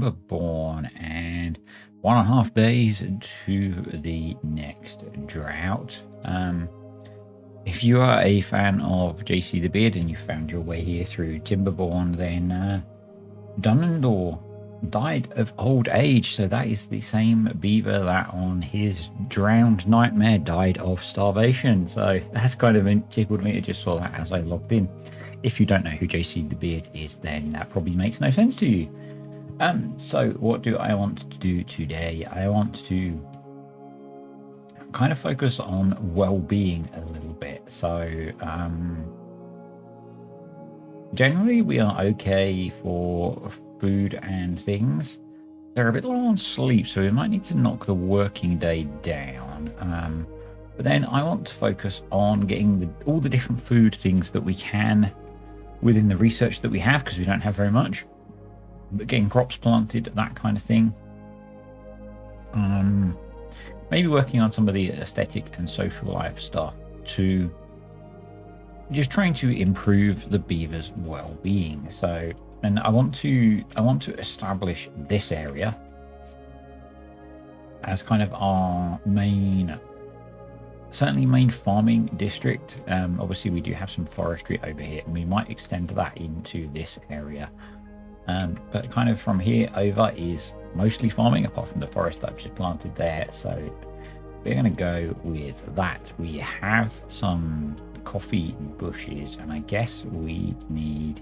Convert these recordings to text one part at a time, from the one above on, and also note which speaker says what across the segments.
Speaker 1: TimberBorn, and 1.5 days to the next drought. If you are a fan of JC the Beard and you found your way here through TimberBorn, then Dunandor died of old age. So that is the same beaver that on his drowned nightmare died of starvation. So that's kind of tickled me. I just saw that as I logged in. If you don't know who JC the Beard is, then that probably makes no sense to you. So what do I want to do today? I want to kind of focus on well-being a little bit. So generally we are okay for food and things. They're a bit low on sleep, so we might need to knock the working day down. But then I want to focus on getting all the different food things that we can within the research that we have, because we don't have very much. But getting crops planted, that kind of thing. Maybe working on some of the aesthetic and social life stuff to just trying to improve the beaver's well-being. So, and I want to establish this area as kind of our main farming district. Obviously we do have some forestry over here, and we might extend that into this area. But kind of from here over is mostly farming, apart from the forest that I've just planted there. So we're going to go with that. We have some coffee bushes, and I guess we need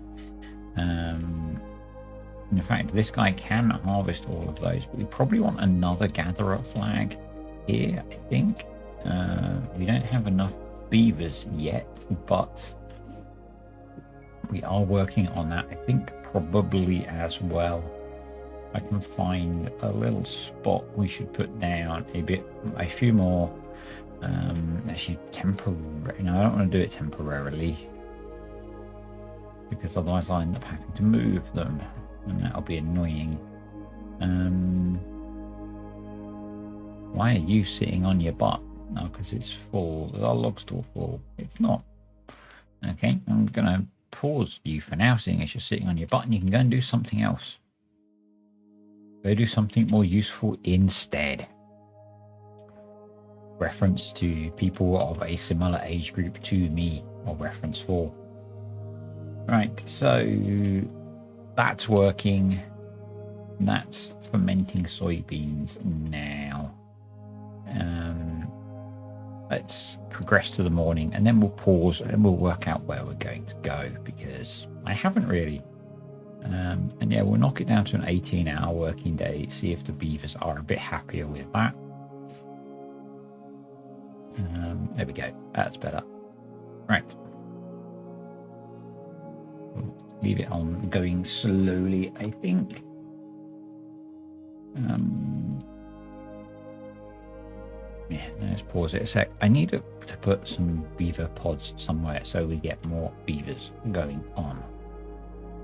Speaker 1: in fact, this guy can harvest all of those, but we probably want another gatherer flag here, I think. We don't have enough beavers yet, but we are working on that. I think probably as well I can find a little spot we should put down a few more actually temporary. No, I don't want to do it temporarily, because otherwise I'll end up having to move them, and that'll be annoying. Why are you sitting on your butt? No, because it's full. Is our log store full? It's not. Okay, I'm gonna pause you for now, seeing as you're sitting on your butt, and you can go and do something else. Go do something more useful instead. Reference to people of a similar age group to me, or reference 4. Right, so that's working. That's fermenting soybeans now. Let's progress to the morning, and then we'll pause and we'll work out where we're going to go, because I haven't really. And yeah, we'll knock it down to an 18-hour working day, see if the beavers are a bit happier with that. There we go. That's better. Right. We'll leave it on going slowly, I think. Yeah, let's pause it a sec. I need to put some beaver pods somewhere so we get more beavers going on.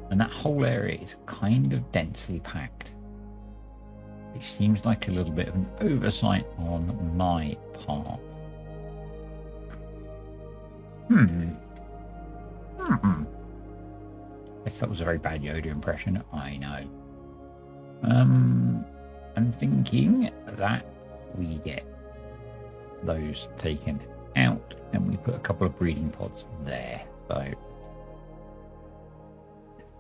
Speaker 1: And that whole area is kind of densely packed. It seems like a little bit of an oversight on my part. I guess that was a very bad Yoda impression, I know. I'm thinking that we get those taken out, and we put a couple of breeding pods there. So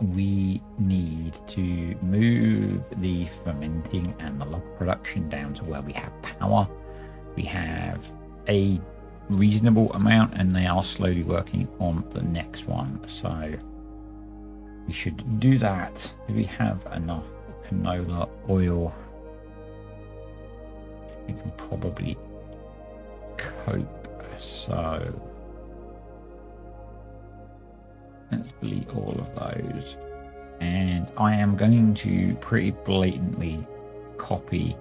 Speaker 1: we need to move the fermenting and the log production down to where we have power. We have a reasonable amount, and they are slowly working on the next one, so we should do that. Do we have enough canola oil? We can probably cope, so let's delete all of those. And I am going to pretty blatantly copy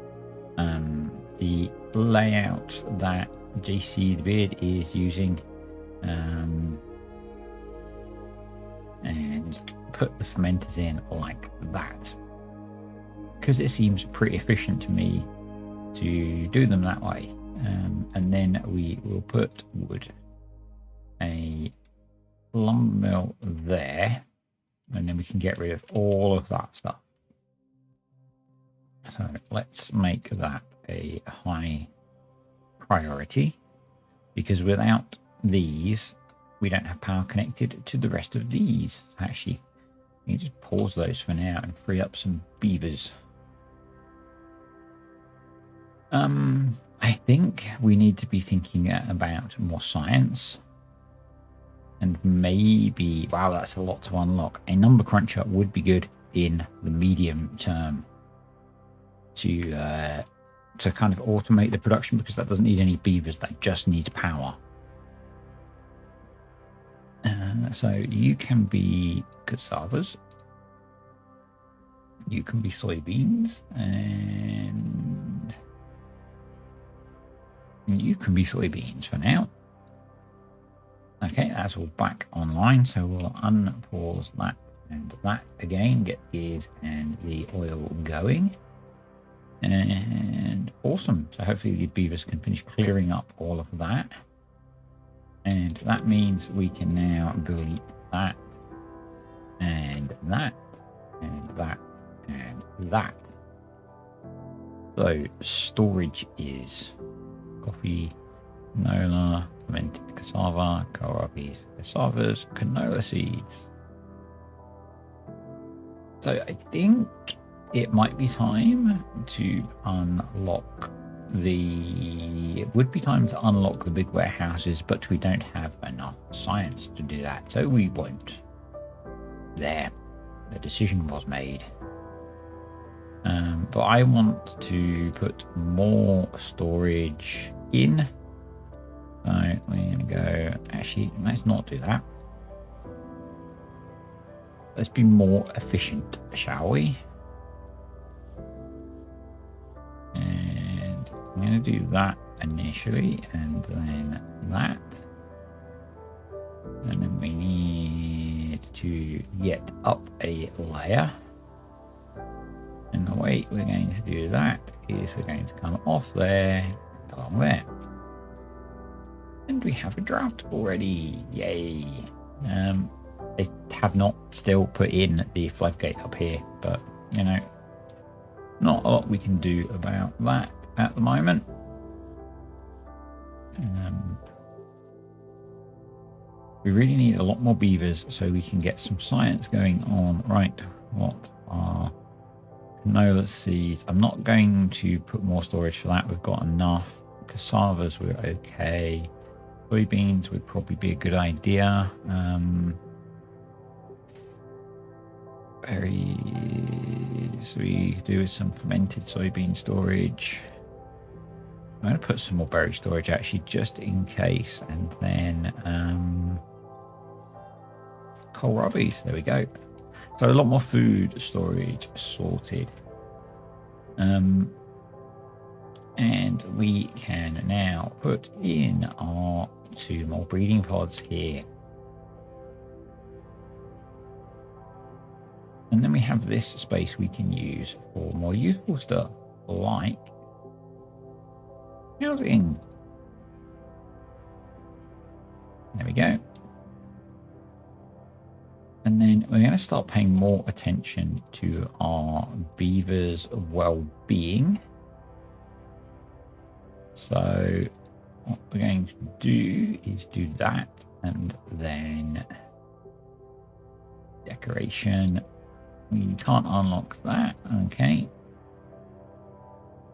Speaker 1: the layout that JC the Beard is using, and put the fermenters in like that, because it seems pretty efficient to me to do them that way. And then we will put a lumber mill there, and then we can get rid of all of that stuff. So let's make that a high priority, because without these, we don't have power connected to the rest of these. Actually, you can just pause those for now and free up some beavers. I think we need to be thinking about more science. And maybe, wow, that's a lot to unlock. A number cruncher would be good in the medium term to kind of automate the production, because that doesn't need any beavers, that just needs power. So you can be cassavas, you can be soybeans, and you can be soybeans for now. Okay, that's all back online, so we'll unpause that and that again, get these and the oil going. And awesome. So hopefully the beavers can finish clearing up all of that. And that means we can now delete that and that and that and that. So storage is coffee, canola, fermented cassava, kohlrabi, cassavas, canola seeds. So I think it might be time to unlock it would be time to unlock the big warehouses, but we don't have enough science to do that, so we won't. There, the decision was made. But I want to put more storage in. So we're going to go, actually, let's not do that. Let's be more efficient, shall we? And I'm going to do that initially, and then that. And then we need to get up a layer. And the way we're going to do that is we're going to come off there and along there. And we have a drought already. Yay. They have not still put in the floodgate up here, but, you know, not a lot we can do about that at the moment. We really need a lot more beavers so we can get some science going on. Right, what are canola seeds? I'm not going to put more storage for that. We've got enough. Cassavas, we're okay. Soybeans would probably be a good idea. Berries, we do some fermented soybean storage. I'm going to put some more berry storage actually, just in case, and then kohlrabi. There we go. So a lot more food storage sorted. And we can now put in our 2 more breeding pods here. And then we have this space we can use for more useful stuff, like housing. There we go. And then we're going to start paying more attention to our beavers' well-being. So what we're going to do is do that, and then decoration. We can't unlock that. Okay.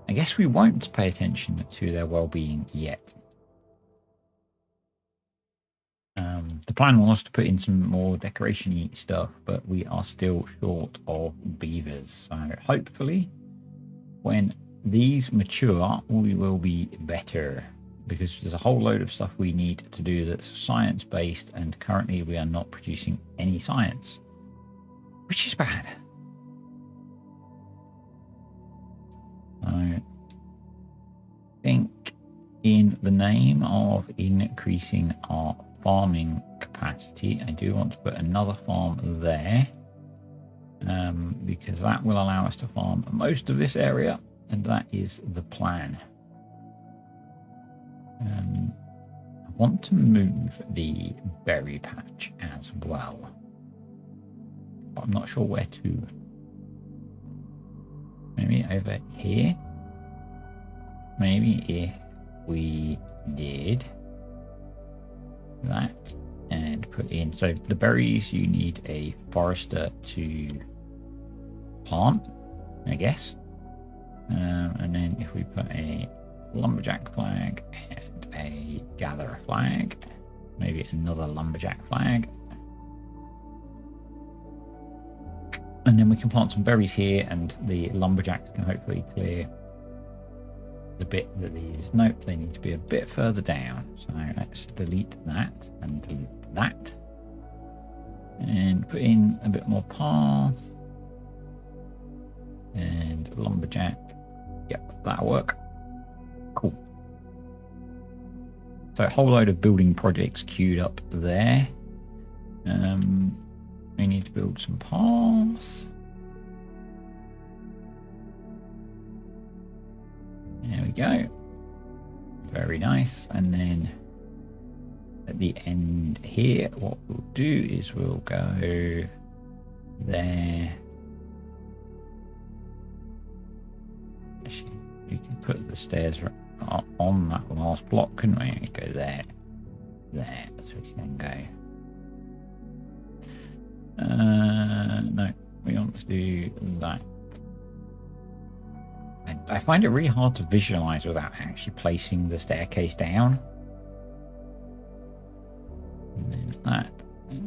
Speaker 1: I guess we won't pay attention to their well-being yet. The plan was to put in some more decoration-y stuff, but we are still short of beavers. So hopefully when these mature, we will be better, because there's a whole load of stuff we need to do that's science-based, and currently we are not producing any science, which is bad. I think in the name of increasing our farming capacity, I do want to put another farm there, because that will allow us to farm most of this area, and that is the plan. I want to move the berry patch as well, but I'm not sure where to. Maybe over here. Maybe if we did that and put in, so the berries you need a forester to plant, I guess. And then if we put a lumberjack flag and a gatherer flag, maybe another lumberjack flag, and then we can plant some berries here, and the lumberjacks can hopefully clear the bit that these, nope, they need to be a bit further down. So let's delete that and delete that and put in a bit more path and lumberjack. Yep, that'll work. Cool. So a whole load of building projects queued up there. We need to build some paths. There we go. Very nice. And then at the end here, what we'll do is we'll go there. Actually, we can put the stairs on that last block, couldn't we? Go there, there, so we can then go. No, we want to do that. I find it really hard to visualize without actually placing the staircase down. And then that,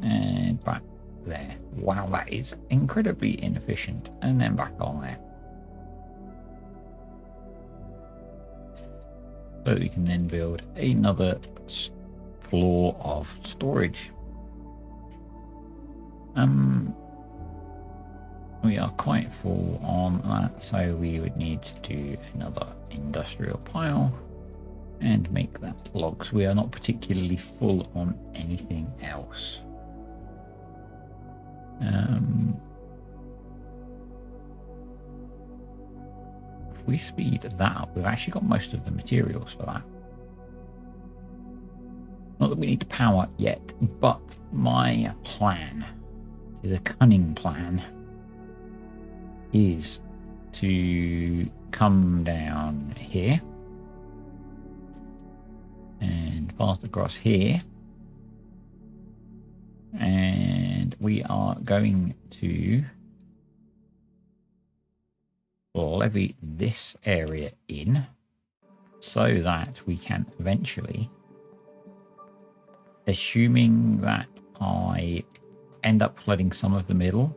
Speaker 1: and back there. Wow, that is incredibly inefficient. And then back on there. So we can then build another floor of storage. We are quite full on that, so we would need to do another industrial pile and make that logs. We are not particularly full on anything else. If we speed that up, we've actually got most of the materials for that. Not that we need the power yet, but my plan is a cunning plan. Is to come down here and pass across here, and we are going to levy this area in so that we can eventually, assuming that I end up flooding some of the middle,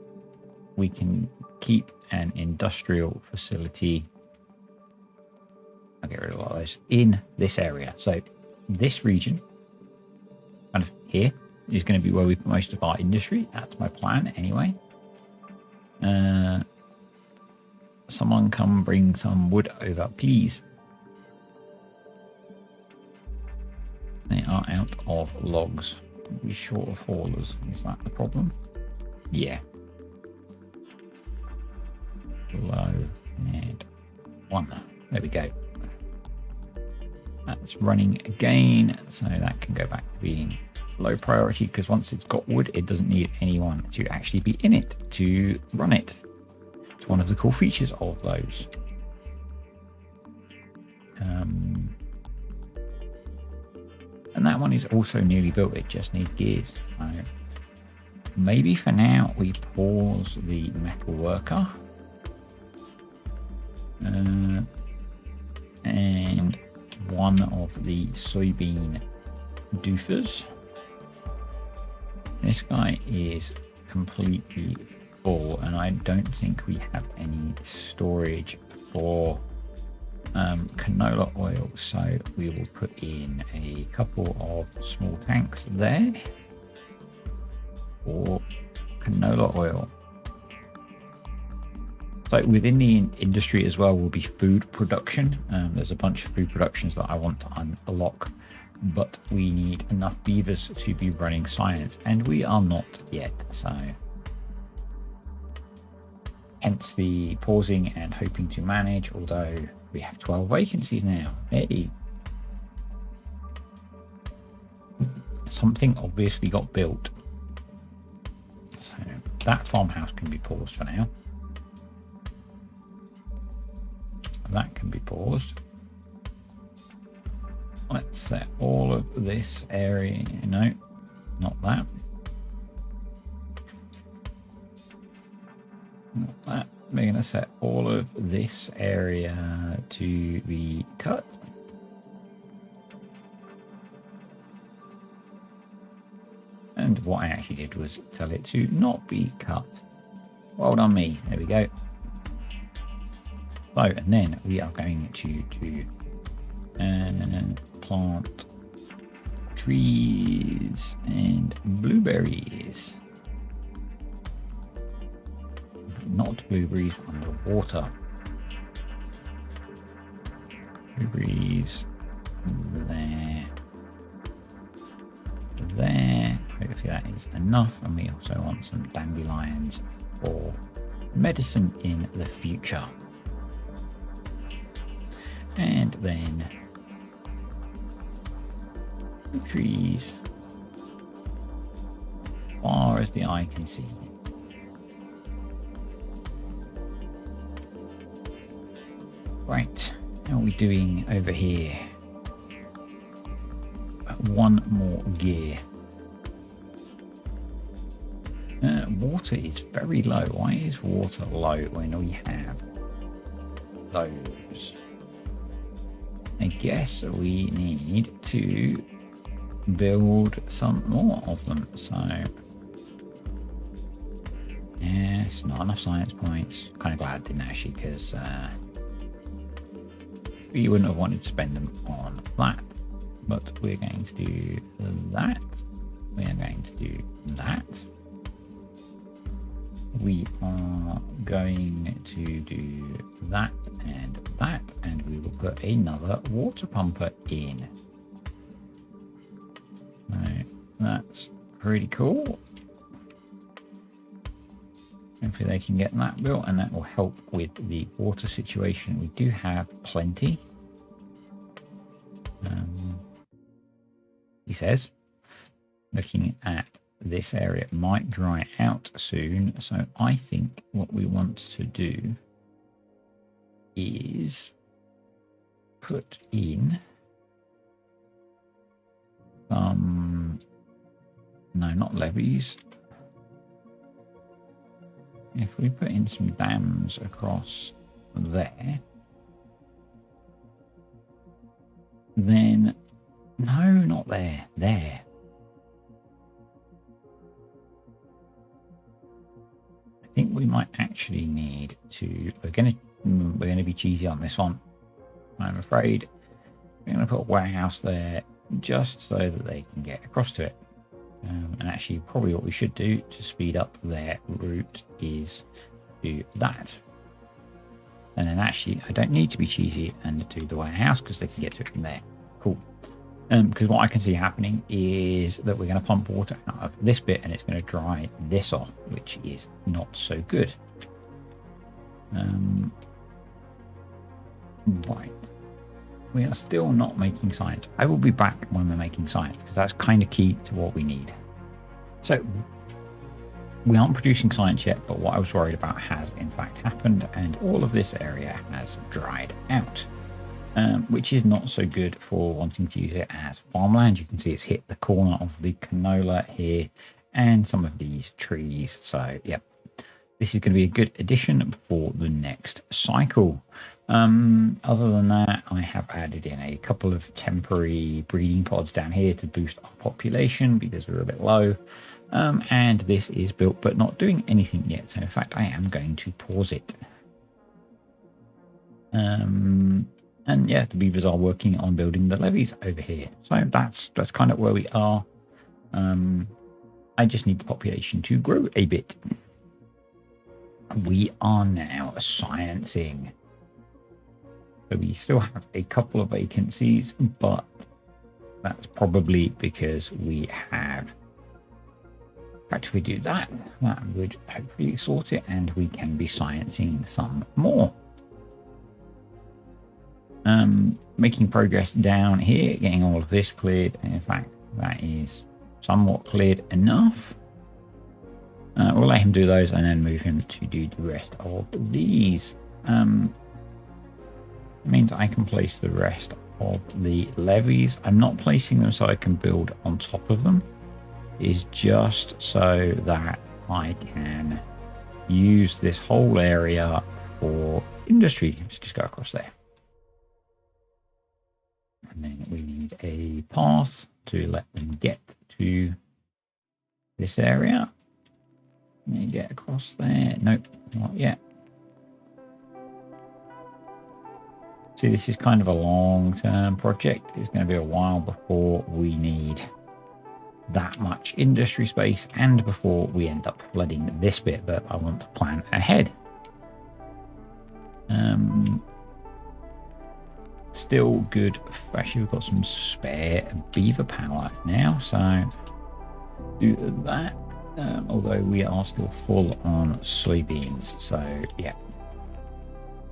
Speaker 1: we can keep an industrial facility. I'll get rid of a lot of those in this area. So this region, kind of here, is going to be where we put most of our industry. That's my plan anyway. Someone come bring some wood over, please. They are out of logs. We're short of haulers. Is that the problem? Yeah. Low and 1. There we go. That's running again, so that can go back to being low priority, because once it's got wood, it doesn't need anyone to actually be in it to run it. It's one of the cool features of those. And that one is also nearly built. It just needs gears. So maybe for now we pause the metal worker. And one of the soybean doofers. This guy is completely full, and I don't think we have any storage for canola oil, so we will put in a couple of small tanks there for canola oil. So within the industry as well will be food production. There's a bunch of food productions that I want to unlock, but we need enough beavers to be running science, and we are not yet. So hence the pausing and hoping to manage, although we have 12 vacancies now. Hey. Something obviously got built. So that farmhouse can be paused for now. that can be paused. Let's set all of this area, no, not that. Not that. We're going to set all of this area to be cut. And what I actually did was tell it to not be cut. Well done me. There we go. So, and then we are going to plant trees and blueberries. Not blueberries underwater. Blueberries there. There. Hopefully that is enough. And we also want some dandelions for medicine in the future. And then trees far as the eye can see. Right, how are we doing over here? One more gear. Water is very low. Why is water low when we have those? I guess we need to build some more of them. So, yes, not enough science points. Kind of glad I didn't actually, because we wouldn't have wanted to spend them on that. But we're going to do that. We are going to do that. We are going to do that, and we will put another water pumper in. So that's pretty cool. Hopefully they can get that built, and that will help with the water situation. We do have plenty. He says, looking at this area, it might dry out soon. So I think what we want to do is put in some, no, not levees. If we put in some dams across there, then, no, not there, there. I think we might actually need to, we're going to be cheesy on this one, I'm afraid. We're going to put a warehouse there just so that they can get across to it. And actually, probably what we should do to speed up their route is do that. And then actually, I don't need to be cheesy and do the warehouse because they can get to it from there. Cool. Because what I can see happening is that we're going to pump water out of this bit and it's going to dry this off, which is not so good. Right. We are still not making science. I will be back when we're making science because that's kind of key to what we need. So we aren't producing science yet, but what I was worried about has in fact happened, and all of this area has dried out, which is not so good for wanting to use it as farmland. You can see it's hit the corner of the canola here and some of these trees. So, yep, this is going to be a good addition for the next cycle. Other than that, I have added in a couple of temporary breeding pods down here to boost our population because we're a bit low. And this is built but not doing anything yet. So in fact, I am going to pause it. And yeah, the beavers are working on building the levees over here. So that's kind of where we are. I just need the population to grow a bit. We are now sciencing. So we still have a couple of vacancies, but that's probably because we have. In fact, if we do that, that would hopefully sort it, and we can be sciencing some more. Making progress down here, getting all of this cleared. And in fact, that is somewhat cleared enough. We'll let him do those and then move him to do the rest of these. It means I can place the rest of the levees. I'm not placing them so I can build on top of them. It's just so that I can use this whole area for industry. Let's just go across there. And then we need a path to let them get to this area. Let me get across there. Nope, not yet. See, this is kind of a long-term project. It's going to be a while before we need that much industry space and before we end up flooding this bit, but I want to plan ahead. Still good. Actually, we've got some spare beaver power now, so do that. Although we are still full on soybeans, so yeah.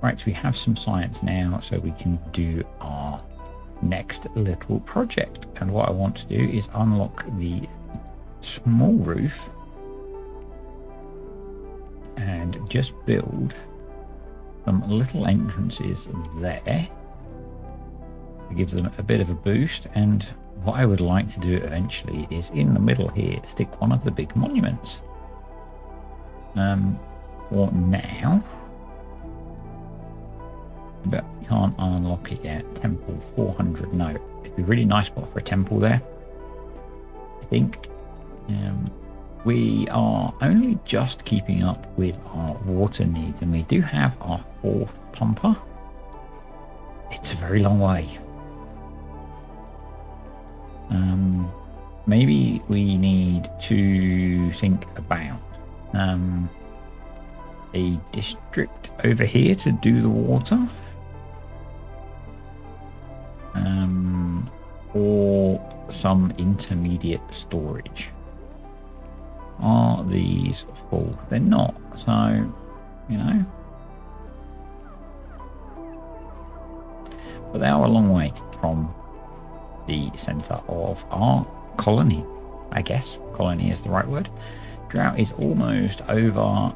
Speaker 1: Right, we have some science now, so we can do our next little project. And what I want to do is unlock the small roof and just build some little entrances there to give them a bit of a boost. And what I would like to do eventually is in the middle here stick one of the big monuments. For now, but we can't unlock it yet. Temple 400. No, it'd be a really nice spot for a temple there, I think. We are only just keeping up with our water needs, and we do have our 4th pumper. It's a very long way. Maybe we need to think about a district over here to do the water. Or some intermediate storage. Are these full? They're not, so you know, but they are a long way from the center of our colony. I guess colony is the right word. Drought is almost over.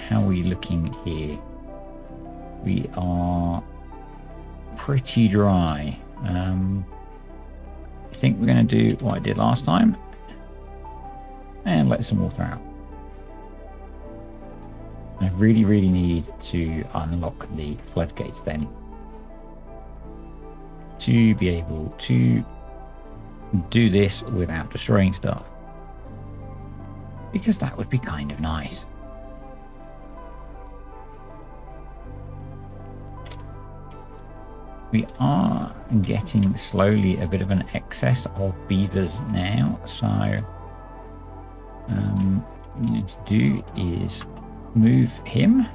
Speaker 1: How are we looking here? We are pretty dry. I think we're going to do what I did last time and let some water out. I really need to unlock the floodgates then to be able to do this without destroying stuff, because that would be kind of nice. We are getting slowly a bit of an excess of beavers now, so what we need to do is move him.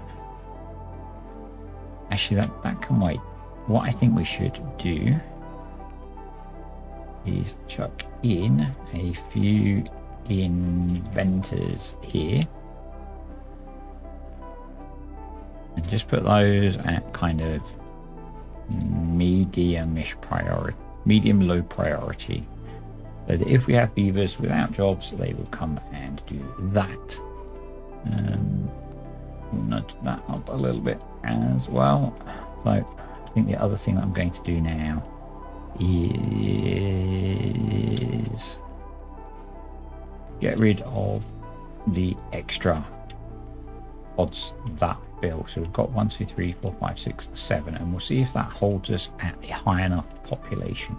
Speaker 1: Actually, that can wait. What I think we should do is chuck in a few inventors here and just put those at kind of medium-ish priority, medium-low priority, so that if we have beavers without jobs, they will come and do that. We'll nudge that up a little bit as well. So I think the other thing that I'm going to do now is get rid of the extra odds that build. So we've got 1, 2, 3, 4, 5, 6, 7, and we'll see if that holds us at a high enough population.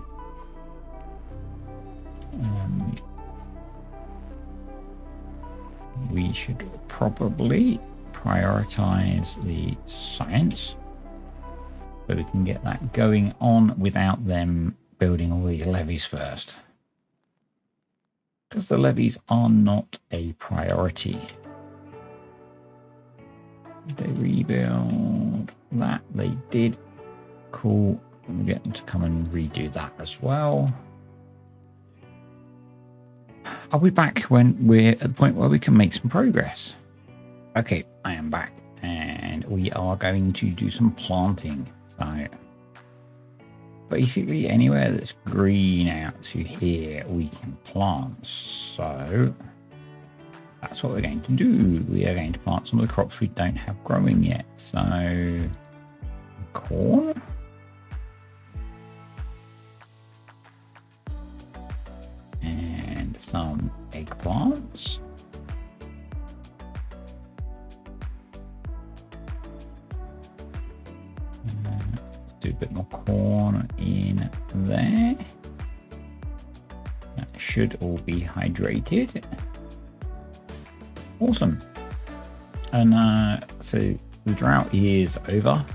Speaker 1: We should probably prioritize the science so we can get that going on without them building all these levees first, because the levees are not a priority. Did they rebuild that? They did. Cool. We'll get them to come and redo that as well. I'll be back when we're at the point where we can make some progress. Okay, I am back, and we are going to do some planting. So basically anywhere that's green out to here we can plant. So that's what we're going to do. We are going to plant some of the crops we don't have growing yet. So corn, plants. Do a bit more corn in there. That should all be hydrated. Awesome. And so the drought is over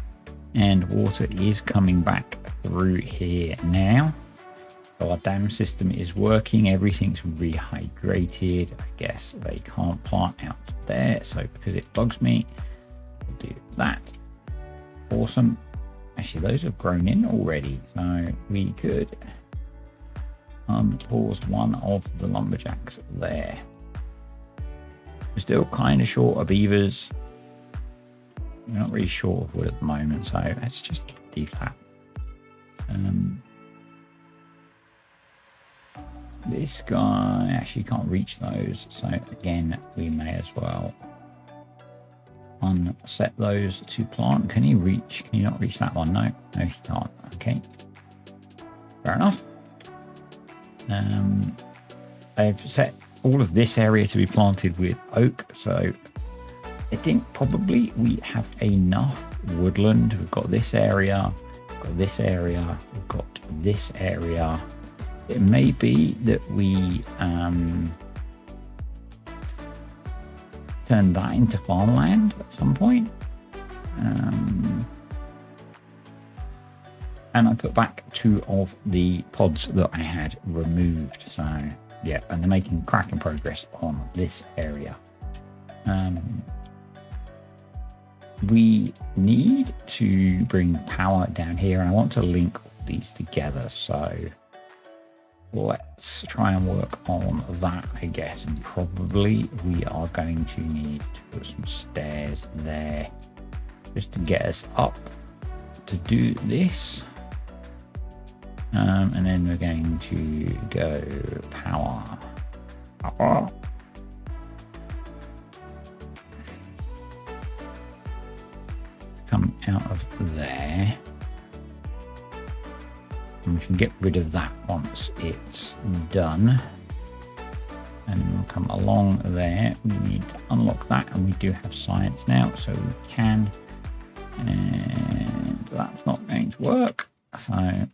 Speaker 1: and water is coming back through here now. So our dam system is working, everything's rehydrated. I guess they can't plant out there, so because it bugs me, we'll do that. Awesome. Actually, those have grown in already, so we could unpause one of the lumberjacks there. We're still kind of short of beavers. We're not really short of wood at the moment, so let's just leave that. This guy actually can't reach those, so again, we may as well unset those to plant. Can you reach? Can you not reach that one? No, he can't. Okay, fair enough. I've set all of this area to be planted with oak, so I think probably we have enough woodland. We've got this area, we've got this area, we've got this area. It may be that we turn that into farmland at some point. And I put back 2 of the pods that I had removed. So yeah, and they're making cracking progress on this area. We need to bring power down here, and I want to link all these together. So let's try and work on that, I guess. And probably we are going to need to put some stairs there just to get us up to do this. And then we're going to go power. Come out of there. And we can get rid of that once it's done. And we'll come along there. We need to unlock that, and we do have science now, so we can. And that's not going to work. So I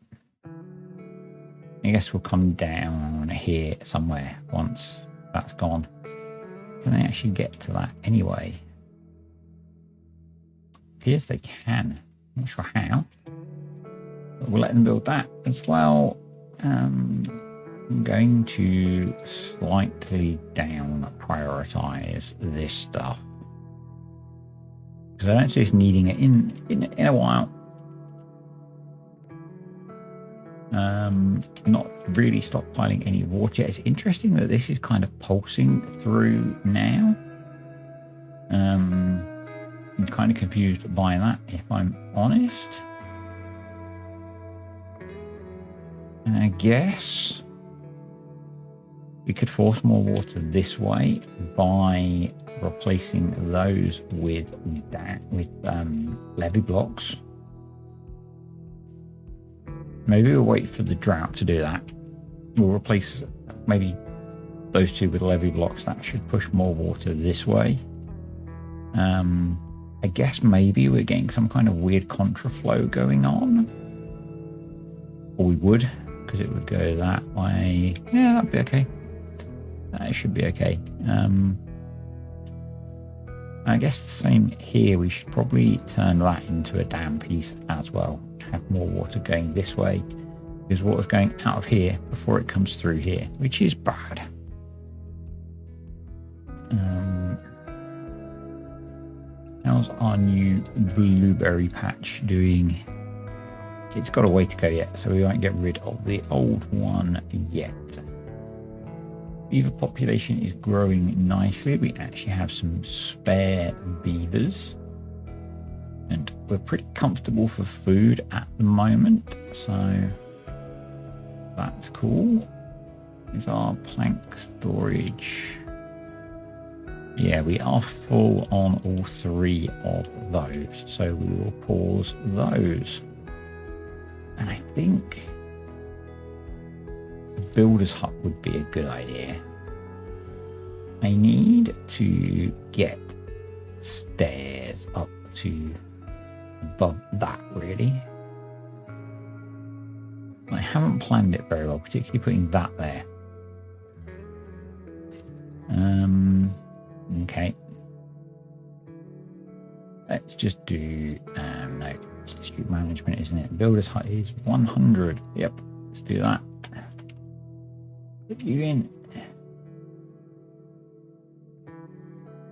Speaker 1: guess we'll come down here somewhere once that's gone. Can they actually get to that anyway? Appears they can. I'm not sure how. But we'll let them build that as well. I'm going to slightly down prioritize this stuff, because I don't see us needing it in a while. Not really stockpiling any water yet. It's interesting that this is kind of pulsing through now. I'm kind of confused by that, if I'm honest. And I guess we could force more water this way by replacing those with levee blocks. Maybe we'll wait for the drought to do that. We'll replace maybe those 2 with levee blocks. That should push more water this way. I guess maybe we're getting some kind of weird contraflow going on. Or we would, because it would go that way. Yeah, that'd be okay. That should be okay. I guess the same here. We should probably turn that into a dam piece as well. Have more water going this way, because water's going out of here before it comes through here, which is bad. How's our new blueberry patch doing? It's got a way to go yet, so we won't get rid of the old one yet. Beaver population is growing nicely. We actually have some spare beavers, and we're pretty comfortable for food at the moment, so that's cool. Is our plank storage? Yeah, we are full on all 3 of those, so we will pause those. And I think a builder's hut would be a good idea. I need to get stairs up to above that, really. I haven't planned it very well, particularly putting that there. Okay. Let's just do, no, it's district management, isn't it? Builder's height is 100. Yep, let's do that. Put you in.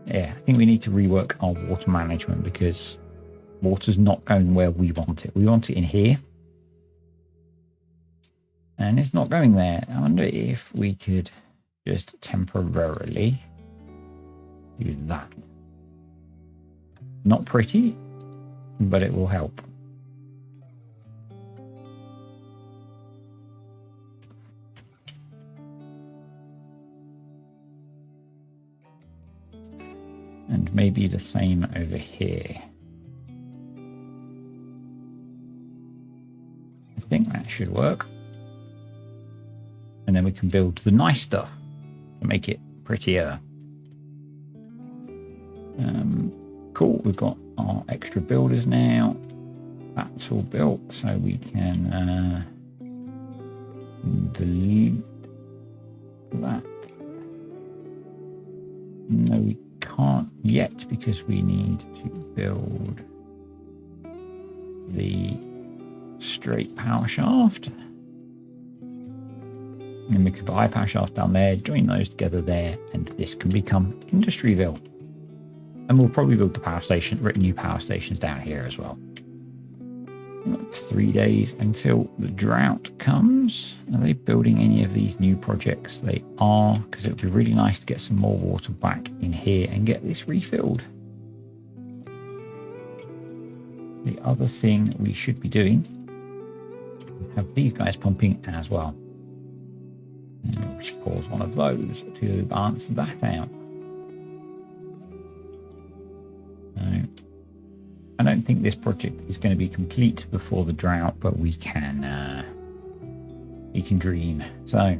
Speaker 1: Yeah, I think we need to rework our water management because water's not going where we want it. We want it in here. And it's not going there. I wonder if we could just temporarily do that. Not pretty, but it will help. And maybe the same over here. I think that should work. And then we can build the nice stuff to make it prettier. Cool, we've got our extra builders now. That's all built, so we can delete that. No, we can't yet because we need to build the straight power shaft. And then we could buy power shaft down there, join those together there, and this can become Industryville. And we'll probably build the power station, new power stations down here as well. 3 days until the drought comes. Are they building any of these new projects? They are, because it would be really nice to get some more water back in here and get this refilled. The other thing we should be doing, have these guys pumping as well. And we'll just pause one of those to balance that out. I don't think this project is going to be complete before the drought, but we can dream. So,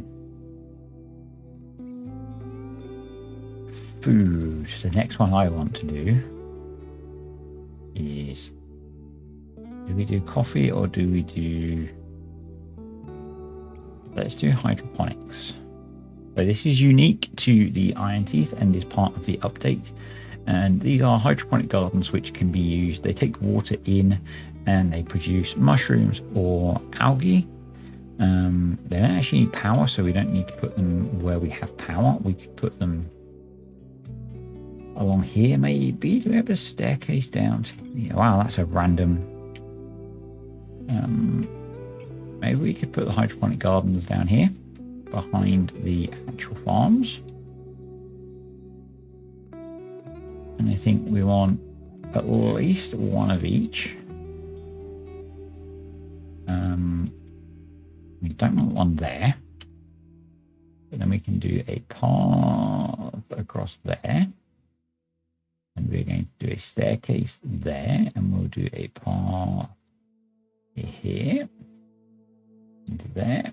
Speaker 1: food. The next one I want to do is, do we do coffee or do we do? Let's do hydroponics. So this is unique to the Iron Teeth and is part of the update. And these are hydroponic gardens which can be used. They take water in and they produce mushrooms or algae. They don't actually need power, so we don't need to put them where we have power. We could put them along here maybe. Do we have a staircase down to, yeah, wow, that's a random. Maybe we could put the hydroponic gardens down here behind the actual farms. And I think we want at least one of each. We don't want one there. But then we can do a path across there. And we're going to do a staircase there. And we'll do a path here. Into there.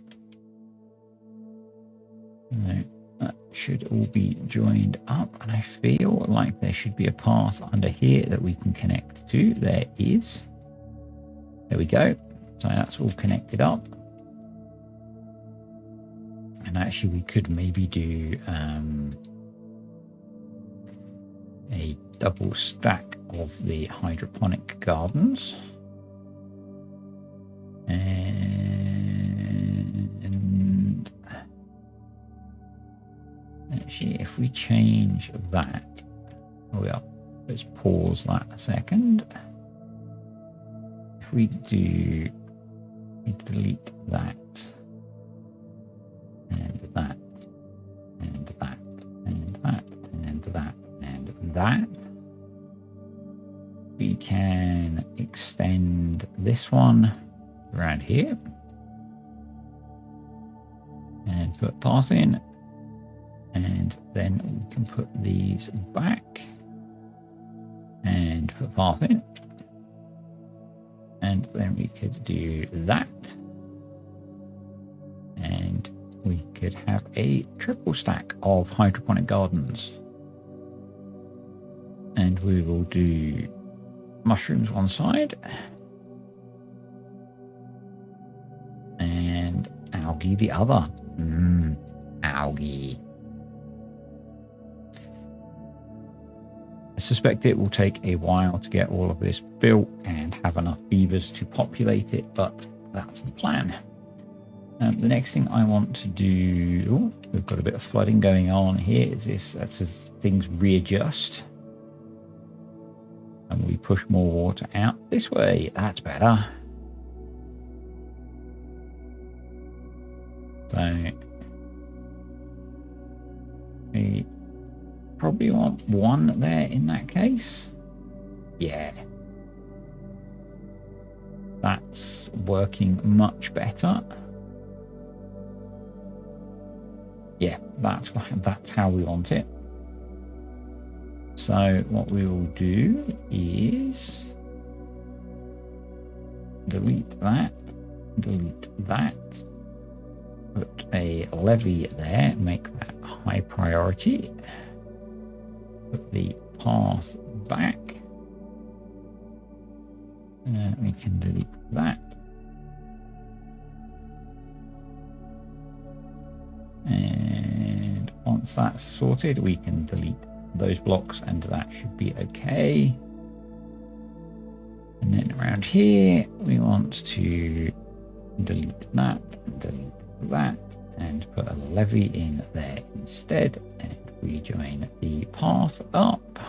Speaker 1: And that should all be joined up, and I feel like there should be a path under here that we can connect to. There is. There we go. So that's all connected up. And actually we could maybe do a double stack of the hydroponic gardens. And actually, if we change that, oh yeah, let's pause that a second. If we do, we delete that, and that, and that, and that, and that, and that, we can extend this one around here and put path in. And then we can put these back and put path in. And then we could do that. And we could have a triple stack of hydroponic gardens. And we will do mushrooms one side and algae the other. Algae. I suspect it will take a while to get all of this built and have enough beavers to populate it, but that's the plan. The next thing I want to do, we've got a bit of flooding going on here. That's as things readjust. And we push more water out this way. That's better. So we probably want one there in that case. Yeah. That's working much better. Yeah, that's how we want it. So what we will do is delete that, put a levee there, make that high priority, put the path back, we can delete that. And once that's sorted, we can delete those blocks and that should be okay. And then around here, we want to delete that and put a levee in there instead. And we join the path up.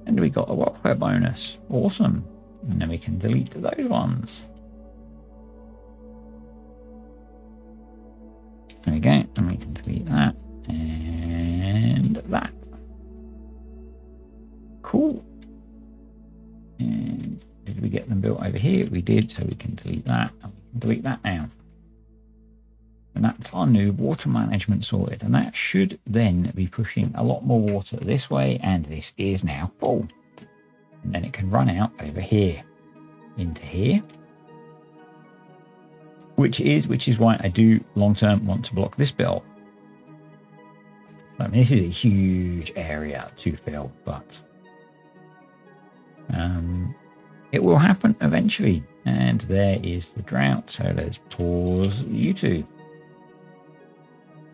Speaker 1: And we got a welfare bonus. Awesome. And then we can delete those ones. There we go. And we can delete that and that. Cool. And did we get them built over here? We did, so we can delete that. And we can delete that now. And that's our new water management sorted. And that should then be pushing a lot more water this way. And this is now full. And then it can run out over here into here. Which is why I do long-term want to block this bit off. I mean, this is a huge area to fill, but it will happen eventually. And there is the drought. So let's pause you two.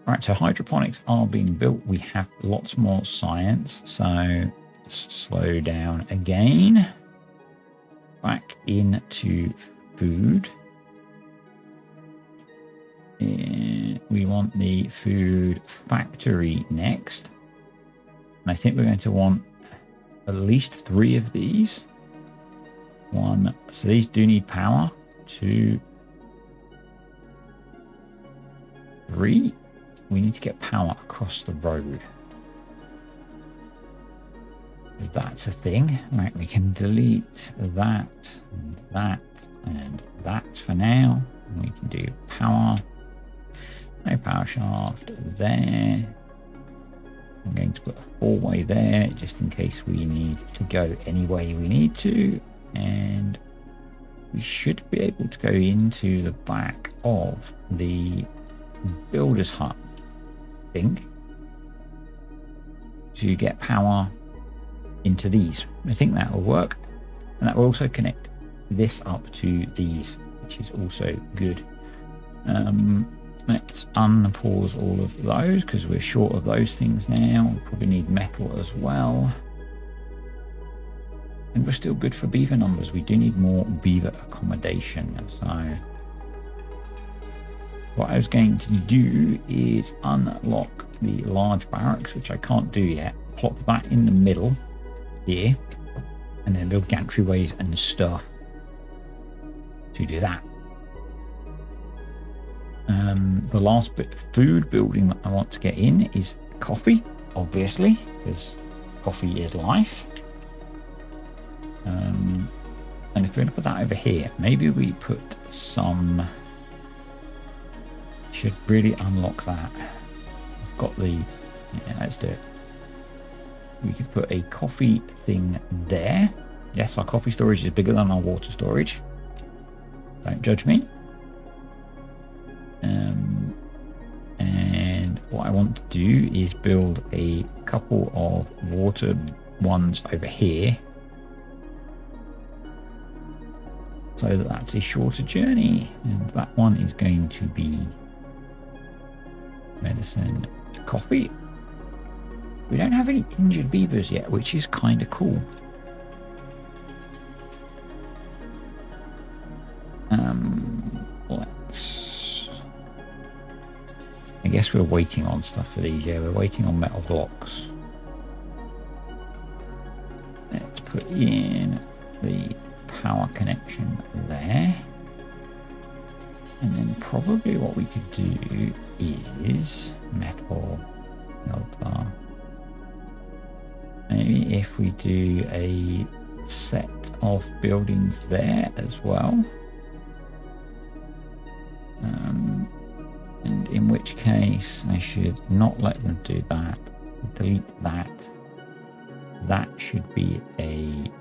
Speaker 1: Right, so hydroponics are being built. We have lots more science. So let's slow down again. Back into food. We want the food factory next. And I think we're going to want at least 3 of these. 1. So these do need power. 2, 3. We need to get power across the road. That's a thing. Right, we can delete that, and that for now. We can do power. No power shaft there. I'm going to put a 4-way there just in case we need to go any way we need to. And we should be able to go into the back of the builder's hut, I think, to get power into these. I think that will work. And that will also connect this up to these, which is also good. Let's unpause all of those because we're short of those things now. We probably need metal as well. And we're still good for beaver numbers. We do need more beaver accommodation. So what I was going to do is unlock the large barracks, which I can't do yet. Plop that in the middle here and then build gantryways and stuff to do that. The last bit of food building that I want to get in is coffee, obviously, because coffee is life. And if we're going to put that over here, maybe we put some... Should really unlock that. I've got the... Yeah, let's do it. We could put a coffee thing there. Yes, our coffee storage is bigger than our water storage. Don't judge me. what I want to do is build a couple of water ones over here, so that's a shorter journey. And that one is going to be medicine to coffee. We don't have any injured beavers yet, which is kind of cool. I guess we're waiting on stuff for these. Yeah, we're waiting on metal blocks. Let's put in the power connection there. And then probably what we could do is metal melter. Maybe if we do a set of buildings there as well. And in which case I should not let them do that. Delete that. That should be a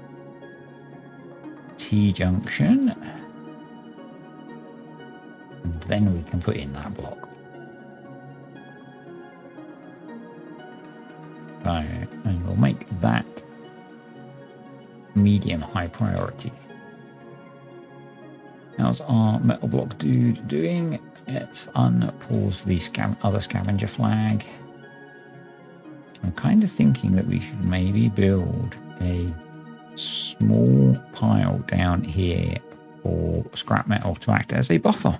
Speaker 1: T-junction. And then we can put in that block. So, and we'll make that medium high priority. How's our metal block dude doing? Let's unpause the other scavenger flag. I'm kind of thinking that we should maybe build a small pile down here for scrap metal to act as a buffer.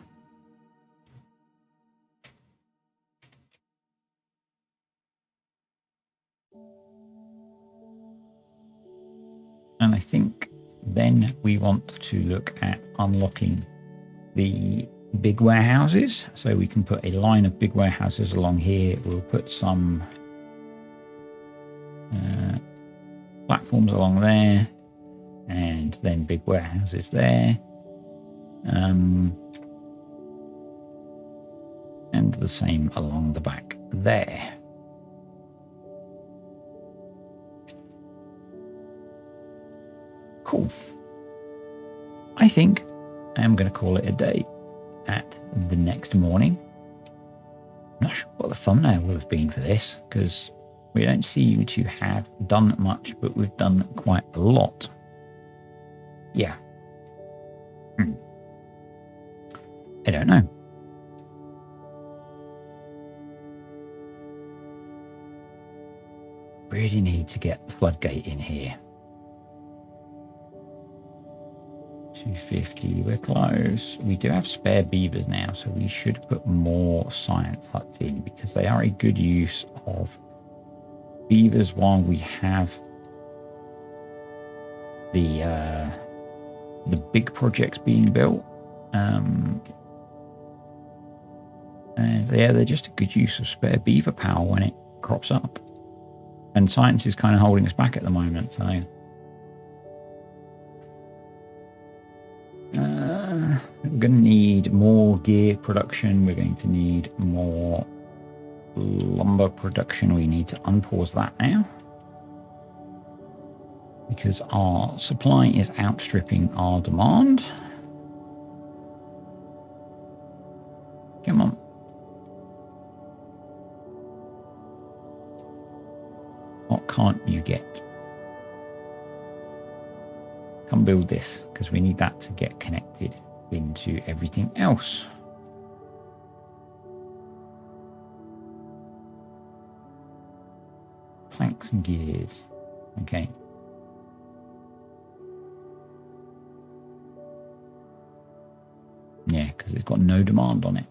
Speaker 1: And I think then we want to look at unlocking the big warehouses. So we can put a line of big warehouses along here. We'll put some platforms along there, and then big warehouses there. And the same along the back there. Cool. I think I'm going to call it a day at the next morning. I'm not sure what the thumbnail will have been for this, because we don't seem to have done much, but we've done quite a lot. Yeah. I don't know. Really need to get the floodgate in here. 250, we're close. We do have spare beavers now, so we should put more science huts in, because they are a good use of beavers while we have the big projects being built. And yeah, they're just a good use of spare beaver power when it crops up. And science is kind of holding us back at the moment, so we're going to need more gear production. We're going to need more lumber production. We need to unpause that now, because our supply is outstripping our demand. Come on. What can't you get? Come build this, because we need that to get connected into everything else. Planks and gears. Okay. Yeah, because it's got no demand on it.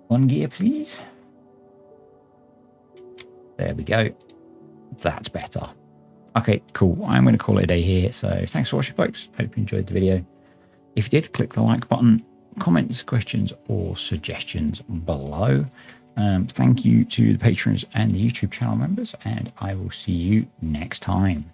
Speaker 1: One gear, please. There we go. That's better. Okay, cool. I'm going to call it a day here. So thanks for watching, folks. Hope you enjoyed the video. If you did, click the like button, comments, questions, or suggestions below. Thank you to the patrons and the YouTube channel members, and I will see you next time.